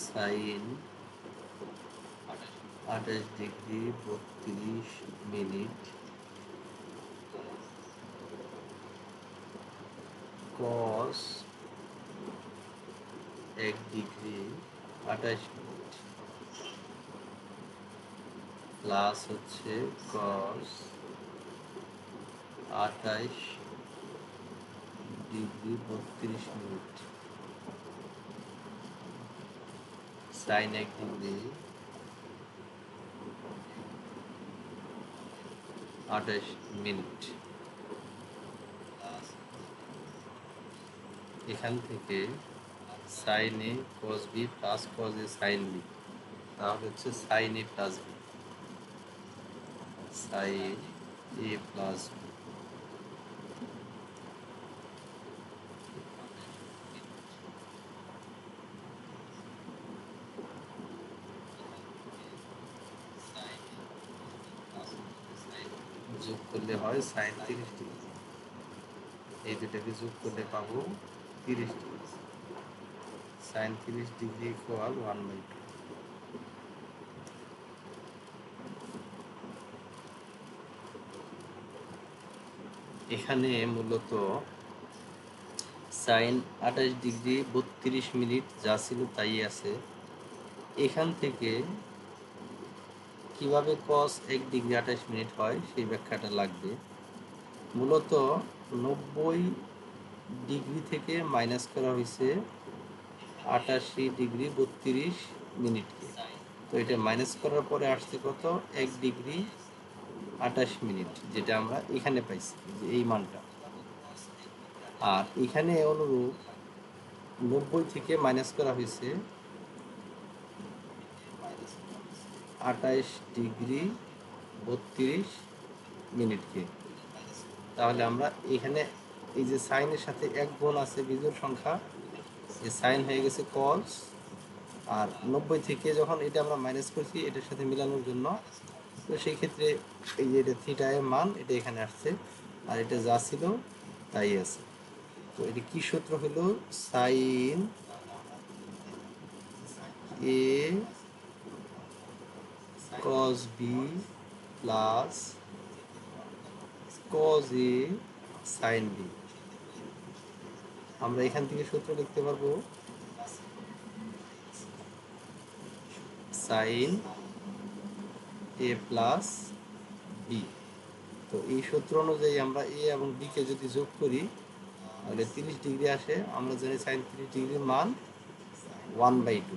Sign 28°32' কস 1°28' plus হচ্ছে কস 28°32' sign 1° 28 minute. এখান থেকে সাইন এ কস বি প্লাস কস এ সাইন বি, তাহলে হচ্ছে সাইন এ প্লাস বি, সাইন এ প্লাস বি। যোগ করলে হয় সাইন 30°। এই দুটাকে যোগ করলে পাবো 30°। Sine 30° equal 1/2। এখানে মূলত সাইন 28°32' যা ছিল তাই আছে। এখান থেকে কিভাবে কস 1°28' হয় সেই ব্যাখ্যাটা লাগবে। মূলত 90° থেকে মাইনাস করা হয়েছে 88°32'। তো এটা মাইনাস করার পরে আসছে কত, 1°28', যেটা আমরা এখানে পাইছি, যে এই মানটা। আর এখানে অনুরূপ 90 থেকে মাইনাস করা হয়েছে 28°32'। তাহলে আমরা এখানে এই যে সাইনের সাথে এক গুণ আছে বিজোড় সংখ্যা, যে সাইন হয়ে গেছে কস। আর 90 থেকে যখন এটা আমরা মাইনাস করছি এটার সাথে মিলানোর জন্য, তো সেই ক্ষেত্রে এই যে এটা থিটা এর মান এটা এখানে আসছে, আর এটা যা ছিল তাই আছে। তো এটা কি সূত্র হলো, সাইন এ কস বি প্লাস কস এ সাইন বি। আমরা এখান থেকে সূত্র লিখতে পারবো সাইন এ প্লাস বি। তো এই সূত্র অনুযায়ী আমরা এ এবং বি কে যদি যোগ করি তাহলে 30° আসে। আমরা জানি সাইন 30°-র মান 1/2।